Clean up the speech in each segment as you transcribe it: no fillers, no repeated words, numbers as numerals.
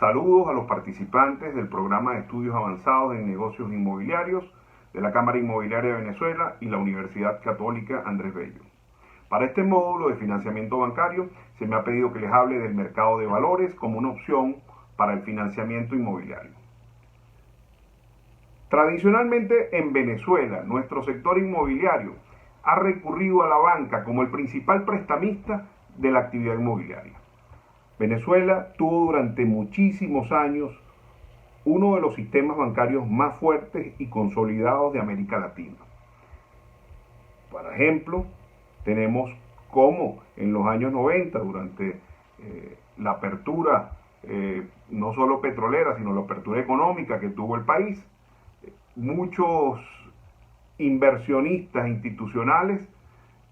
Saludos a los participantes del programa de estudios avanzados en negocios inmobiliarios de la Cámara Inmobiliaria de Venezuela y la Universidad Católica Andrés Bello. Para este módulo de financiamiento bancario se me ha pedido que les hable del mercado de valores como una opción para el financiamiento inmobiliario. Tradicionalmente en Venezuela, nuestro sector inmobiliario ha recurrido a la banca como el principal prestamista de la actividad inmobiliaria. Venezuela tuvo durante muchísimos años uno de los sistemas bancarios más fuertes y consolidados de América Latina. Por ejemplo, tenemos como en los años 90, durante la apertura no solo petrolera, sino la apertura económica que tuvo el país, muchos inversionistas institucionales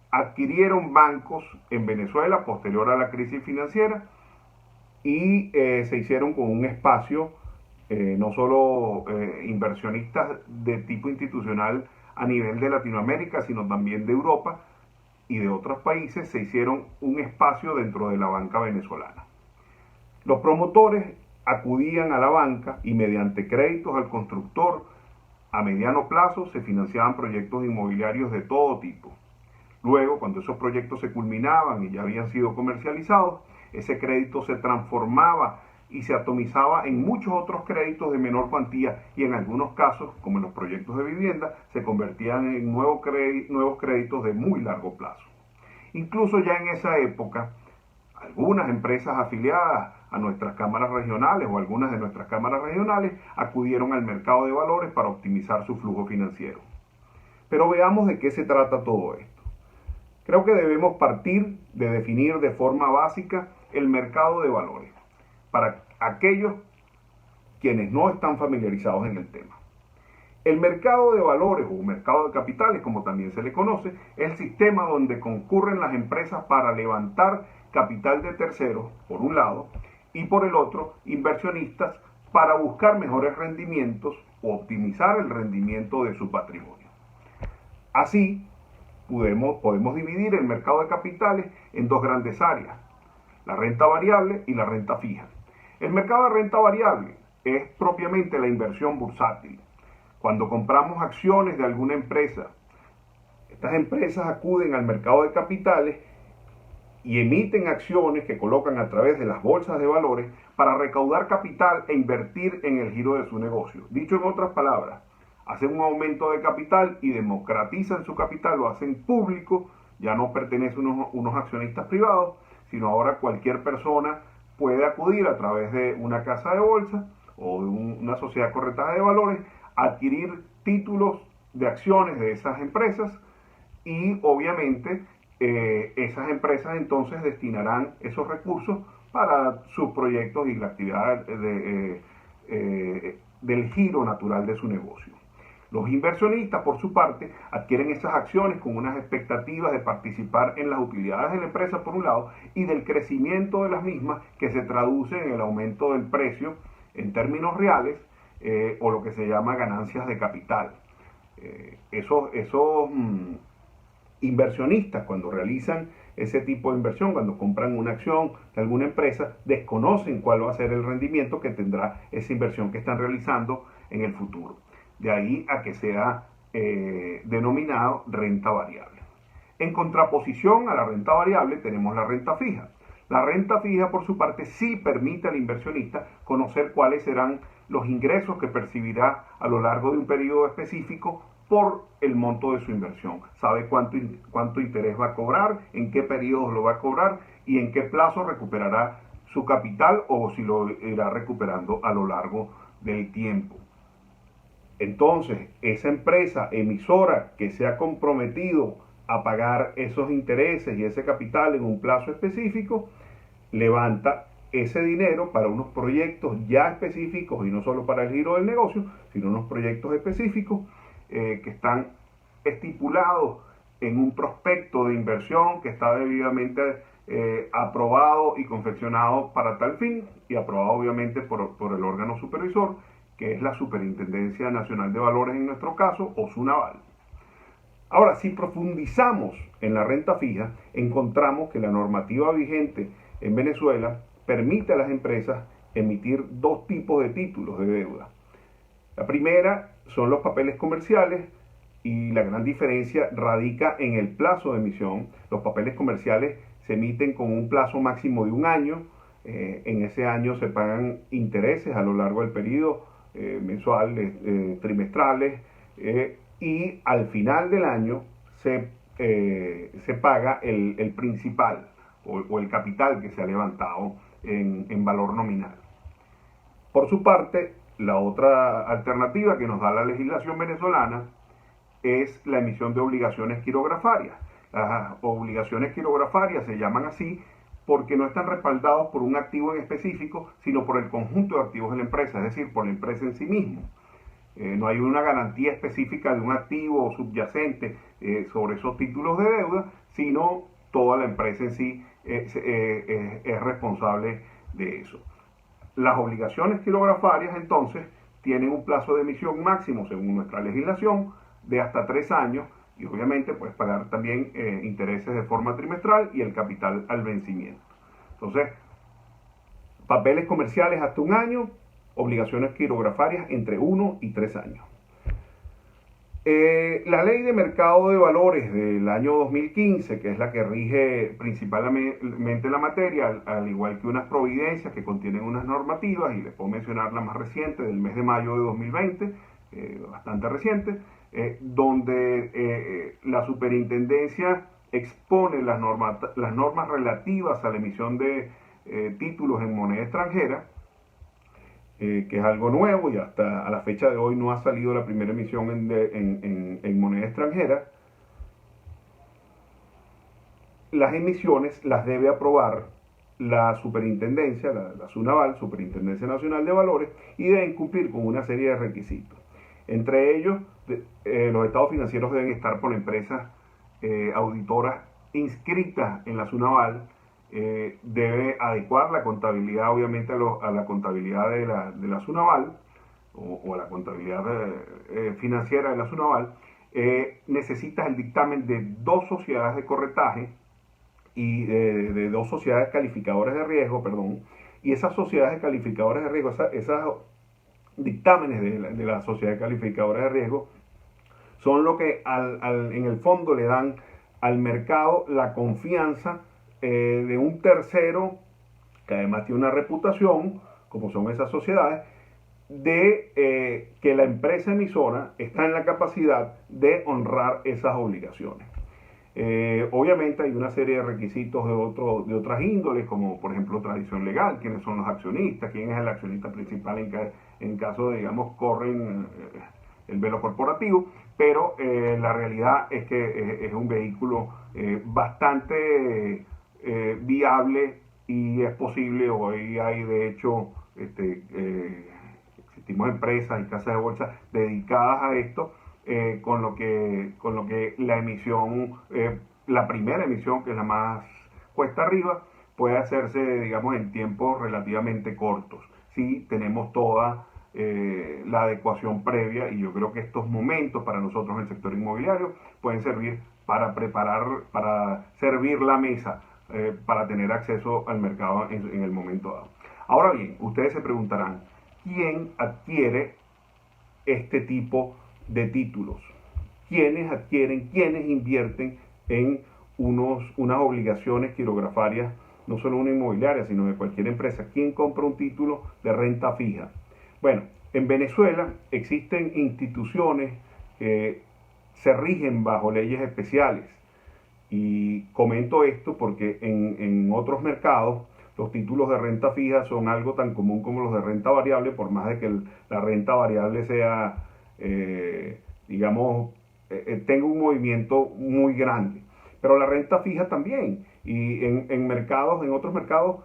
adquirieron bancos en Venezuela posterior a la crisis financiera y se hicieron con un espacio, no solo inversionistas de tipo institucional a nivel de Latinoamérica, sino también de Europa y de otros países, se hicieron un espacio dentro de la banca venezolana. Los promotores acudían a la banca y mediante créditos al constructor a mediano plazo se financiaban proyectos inmobiliarios de todo tipo. Luego, cuando esos proyectos se culminaban y ya habían sido comercializados, ese crédito se transformaba y se atomizaba en muchos otros créditos de menor cuantía y en algunos casos, como en los proyectos de vivienda, se convertían en nuevos créditos de muy largo plazo. Incluso ya en esa época, algunas empresas afiliadas a nuestras cámaras regionales o algunas de nuestras cámaras regionales acudieron al mercado de valores para optimizar su flujo financiero. Pero veamos de qué se trata todo esto. Creo que debemos partir de definir de forma básica el mercado de valores para aquellos quienes no están familiarizados en el tema. El mercado de valores o mercado de capitales, como también se le conoce, es el sistema donde concurren las empresas para levantar capital de terceros, por un lado, y por el otro, inversionistas para buscar mejores rendimientos o optimizar el rendimiento de su patrimonio. Así, podemos dividir el mercado de capitales en dos grandes áreas, la renta variable y la renta fija. El mercado de renta variable es propiamente la inversión bursátil. Cuando compramos acciones de alguna empresa, estas empresas acuden al mercado de capitales y emiten acciones que colocan a través de las bolsas de valores para recaudar capital e invertir en el giro de su negocio. Dicho en otras palabras, hacen un aumento de capital y democratizan su capital, lo hacen público, ya no pertenecen unos accionistas privados, sino ahora cualquier persona puede acudir a través de una casa de bolsa o de una sociedad corretaje de valores, adquirir títulos de acciones de esas empresas y obviamente esas empresas entonces destinarán esos recursos para sus proyectos y la actividad del giro natural de su negocio. Los inversionistas, por su parte, adquieren esas acciones con unas expectativas de participar en las utilidades de la empresa, por un lado, y del crecimiento de las mismas, que se traduce en el aumento del precio en términos reales, o lo que se llama ganancias de capital. Esos inversionistas, cuando realizan ese tipo de inversión, cuando compran una acción de alguna empresa, desconocen cuál va a ser el rendimiento que tendrá esa inversión que están realizando en el futuro. De ahí a que sea denominado renta variable. En contraposición a la renta variable tenemos la renta fija. La renta fija, por su parte, sí permite al inversionista conocer cuáles serán los ingresos que percibirá a lo largo de un periodo específico por el monto de su inversión. Sabe cuánto interés va a cobrar, en qué periodos lo va a cobrar y en qué plazo recuperará su capital o si lo irá recuperando a lo largo del tiempo. Entonces, esa empresa emisora que se ha comprometido a pagar esos intereses y ese capital en un plazo específico, levanta ese dinero para unos proyectos ya específicos y no solo para el giro del negocio, sino unos proyectos específicos que están estipulados en un prospecto de inversión que está debidamente aprobado y confeccionado para tal fin y aprobado obviamente por el órgano supervisor, que es la Superintendencia Nacional de Valores en nuestro caso, o SUNAVAL. Ahora, si profundizamos en la renta fija, encontramos que la normativa vigente en Venezuela permite a las empresas emitir dos tipos de títulos de deuda. La primera son los papeles comerciales y la gran diferencia radica en el plazo de emisión. Los papeles comerciales se emiten con un plazo máximo de un año. En ese año se pagan intereses a lo largo del periodo, mensuales, trimestrales, y al final del año se paga el principal o el capital que se ha levantado en valor nominal. Por su parte, la otra alternativa que nos da la legislación venezolana es la emisión de obligaciones quirografarias. Las obligaciones quirografarias se llaman así porque no están respaldados por un activo en específico, sino por el conjunto de activos de la empresa, es decir, por la empresa en sí mismo. No hay una garantía específica de un activo subyacente sobre esos títulos de deuda, sino toda la empresa en sí es responsable de eso. Las obligaciones quirografarias entonces tienen un plazo de emisión máximo según nuestra legislación de hasta 3 años y obviamente puedes pagar también intereses de forma trimestral y el capital al vencimiento. Entonces, papeles comerciales hasta un año, obligaciones quirografarias entre 1 y 3 años. La ley de mercado de valores del año 2015, que es la que rige principalmente la materia, al igual que unas providencias que contienen unas normativas, y les puedo mencionar la más reciente del mes de mayo de 2020, bastante reciente, donde la superintendencia expone las normas relativas a la emisión de títulos en moneda extranjera, que es algo nuevo y hasta a la fecha de hoy no ha salido la primera emisión en moneda extranjera. Las emisiones las debe aprobar la superintendencia, la SUNAVAL, Superintendencia Nacional de Valores, y deben cumplir con una serie de requisitos. Entre ellos, los estados financieros deben estar por empresas auditoras inscritas en la SUNAVAL. Debe adecuar la contabilidad obviamente a la contabilidad de la SUNAVAL o a la contabilidad financiera de la SUNAVAL. Necesitas el dictamen de 2 sociedades de corretaje y de 2 sociedades calificadoras de riesgo, perdón, y esas sociedades calificadoras de riesgo, esas dictámenes de las sociedades calificadoras de riesgo son lo que en el fondo le dan al mercado la confianza de un tercero que además tiene una reputación, como son esas sociedades, de que la empresa emisora está en la capacidad de honrar esas obligaciones. Obviamente hay una serie de requisitos de otras índoles, como por ejemplo tradición legal, quiénes son los accionistas, quién es el accionista principal en caso de, digamos, corren el velo corporativo, pero la realidad es que es un vehículo bastante viable y es posible. Hoy hay de hecho existimos empresas y casas de bolsa dedicadas a esto, con lo que la emisión, la primera emisión, que es la más cuesta arriba, puede hacerse, digamos, en tiempos relativamente cortos si tenemos toda la adecuación previa. Y yo creo que estos momentos para nosotros en el sector inmobiliario pueden servir para servir la mesa para tener acceso al mercado en el momento dado. Ahora bien, ustedes se preguntarán, ¿quién adquiere este tipo de títulos? ¿Quiénes adquieren, quiénes invierten en unas obligaciones quirografarias, no solo una inmobiliaria, sino de cualquier empresa? ¿Quién compra un título de renta fija? Bueno, en Venezuela existen instituciones que se rigen bajo leyes especiales. Y comento esto porque en otros mercados los títulos de renta fija son algo tan común como los de renta variable, por más de que la renta variable sea, digamos, tenga un movimiento muy grande. Pero la renta fija también. Y en otros mercados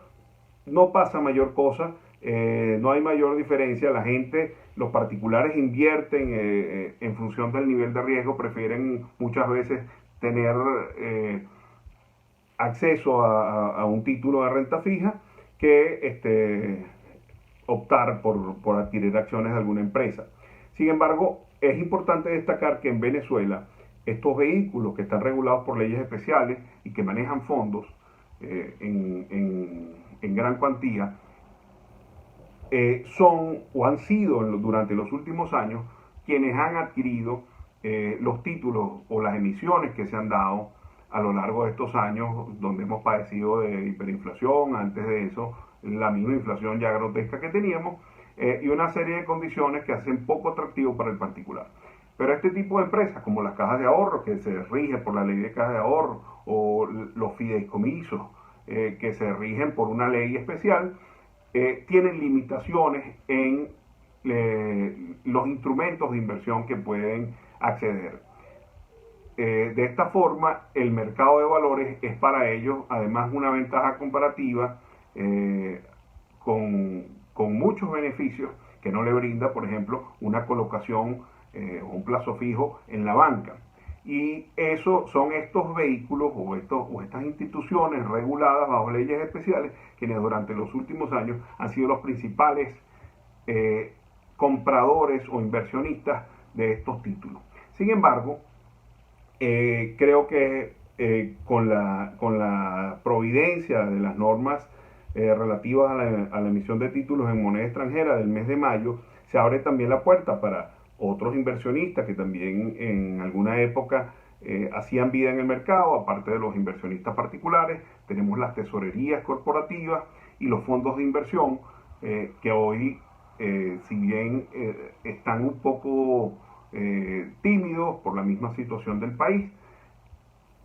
no pasa mayor cosa, no hay mayor diferencia. La gente, los particulares invierten en función del nivel de riesgo, prefieren muchas veces tener acceso a un título de renta fija que optar por adquirir acciones de alguna empresa. Sin embargo, es importante destacar que en Venezuela estos vehículos que están regulados por leyes especiales y que manejan fondos en gran cuantía, son o han sido durante los últimos años quienes han adquirido los títulos o las emisiones que se han dado a lo largo de estos años, donde hemos padecido de hiperinflación, antes de eso la misma inflación ya grotesca que teníamos, y una serie de condiciones que hacen poco atractivo para el particular. Pero este tipo de empresas, como las cajas de ahorro, que se rigen por la ley de cajas de ahorro, o los fideicomisos, que se rigen por una ley especial, tienen limitaciones en los instrumentos de inversión que pueden acceder. De esta forma, el mercado de valores es para ellos, además, una ventaja comparativa con muchos beneficios que no le brinda, por ejemplo, una colocación o un plazo fijo en la banca. Y eso son estos vehículos o estas instituciones reguladas bajo leyes especiales quienes durante los últimos años han sido los principales compradores o inversionistas de estos títulos. Sin embargo, creo que con la providencia de las normas relativas a la emisión de títulos en moneda extranjera del mes de mayo, se abre también la puerta para otros inversionistas que también en alguna época hacían vida en el mercado, aparte de los inversionistas particulares. Tenemos las tesorerías corporativas y los fondos de inversión que hoy, si bien están un poco tímidos por la misma situación del país,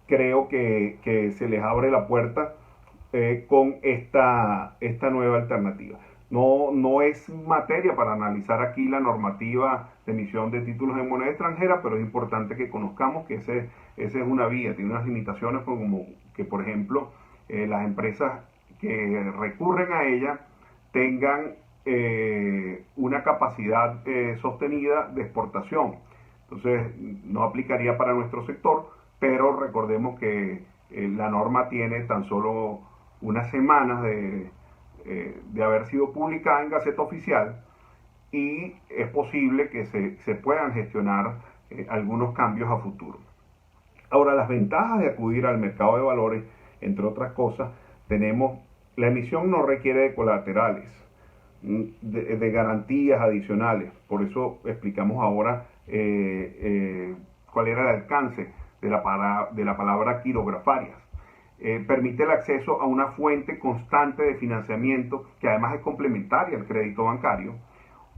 creo que se les abre la puerta con esta nueva alternativa. No es materia para analizar aquí la normativa de emisión de títulos en moneda extranjera, pero es importante que conozcamos que esa es una vía, tiene unas limitaciones como que, por ejemplo, las empresas que recurren a ella tengan una capacidad sostenida de exportación. Entonces, no aplicaría para nuestro sector, pero recordemos que la norma tiene tan solo unas semanas de haber sido publicada en Gaceta Oficial, y es posible que se puedan gestionar algunos cambios a futuro. Ahora, las ventajas de acudir al mercado de valores, entre otras cosas, tenemos: la emisión no requiere de colaterales, de garantías adicionales. Por eso explicamos ahora cuál era el alcance de la palabra quirografarias. Permite el acceso a una fuente constante de financiamiento que además es complementaria al crédito bancario.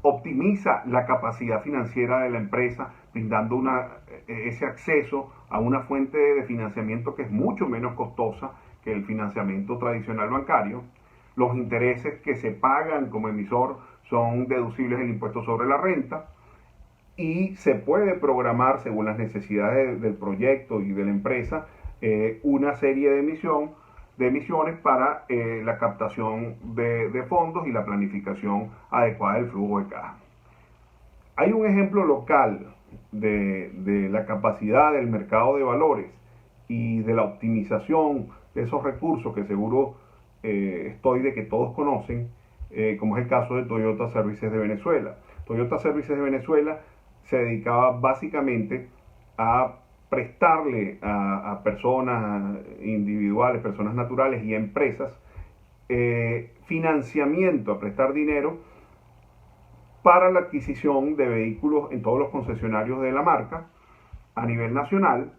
Optimiza la capacidad financiera de la empresa, brindando ese acceso a una fuente de financiamiento que es mucho menos costosa que el financiamiento tradicional bancario. Los intereses que se pagan como emisor son deducibles del impuesto sobre la renta, y se puede programar según las necesidades del proyecto y de la empresa una serie de emisiones para la captación de fondos y la planificación adecuada del flujo de caja. Hay un ejemplo local de la capacidad del mercado de valores y de la optimización de esos recursos que seguro estoy de que todos conocen, como es el caso de Toyota Services de Venezuela. Toyota Services de Venezuela se dedicaba básicamente a prestarle a personas individuales, personas naturales y empresas financiamiento, a prestar dinero para la adquisición de vehículos en todos los concesionarios de la marca a nivel nacional.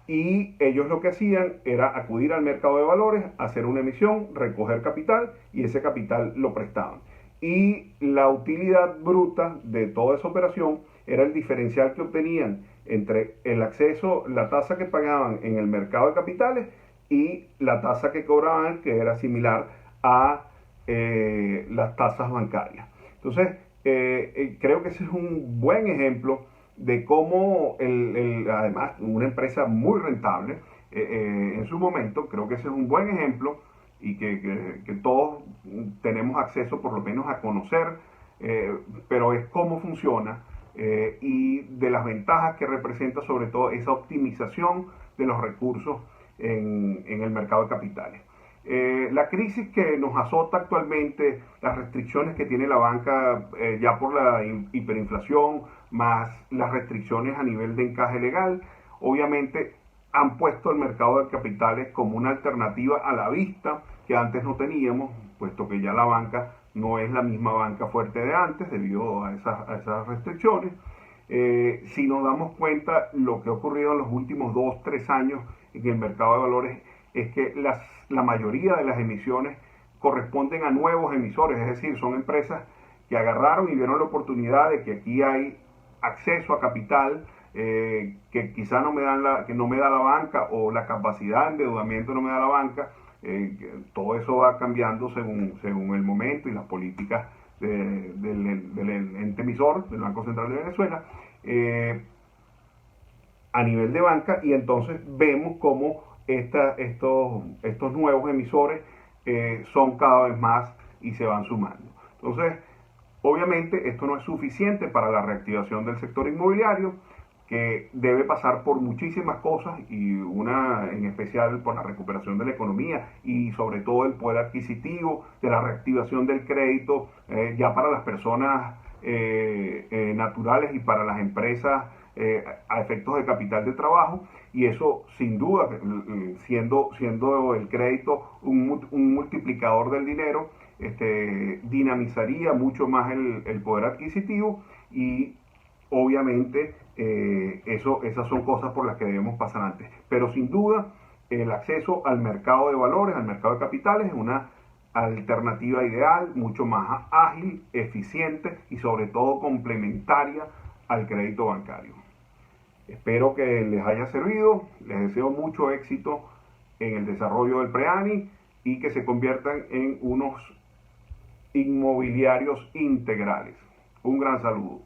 Y ellos lo que hacían era acudir al mercado de valores, hacer una emisión, recoger capital, y ese capital lo prestaban. Y la utilidad bruta de toda esa operación era el diferencial que obtenían entre el acceso, la tasa que pagaban en el mercado de capitales y la tasa que cobraban, que era similar a las tasas bancarias. Entonces, creo que ese es un buen ejemplo de cómo, además, una empresa muy rentable en su momento. Creo que ese es un buen ejemplo, y que todos tenemos acceso por lo menos a conocer, pero es cómo funciona y de las ventajas que representa, sobre todo esa optimización de los recursos en el mercado de capitales. La crisis que nos azota actualmente, las restricciones que tiene la banca ya por la hiperinflación, más las restricciones a nivel de encaje legal, obviamente han puesto el mercado de capitales como una alternativa a la vista que antes no teníamos, puesto que ya la banca no es la misma banca fuerte de antes debido a esas restricciones. Si nos damos cuenta, lo que ha ocurrido en los últimos 2, 3 años en el mercado de valores es que la mayoría de las emisiones corresponden a nuevos emisores, es decir, son empresas que agarraron y vieron la oportunidad de que aquí hay acceso a capital que quizá que no me da la banca, o la capacidad de endeudamiento no me da la banca. Todo eso va cambiando según el momento y las políticas del ente emisor, del Banco Central de Venezuela, a nivel de banca, y entonces vemos cómo estos nuevos emisores son cada vez más y se van sumando. Entonces, obviamente esto no es suficiente para la reactivación del sector inmobiliario, que debe pasar por muchísimas cosas, y una en especial por la recuperación de la economía y sobre todo el poder adquisitivo, de la reactivación del crédito ya para las personas naturales y para las empresas a efectos de capital de trabajo. Y eso sin duda, siendo el crédito un multiplicador del dinero, dinamizaría mucho más el poder adquisitivo, y obviamente esas son cosas por las que debemos pasar antes. Pero sin duda el acceso al mercado de valores, al mercado de capitales, es una alternativa ideal, mucho más ágil, eficiente y sobre todo complementaria al crédito bancario. Espero que les haya servido, les deseo mucho éxito en el desarrollo del PREANI y que se conviertan en unos inmobiliarios integrales. Un gran saludo.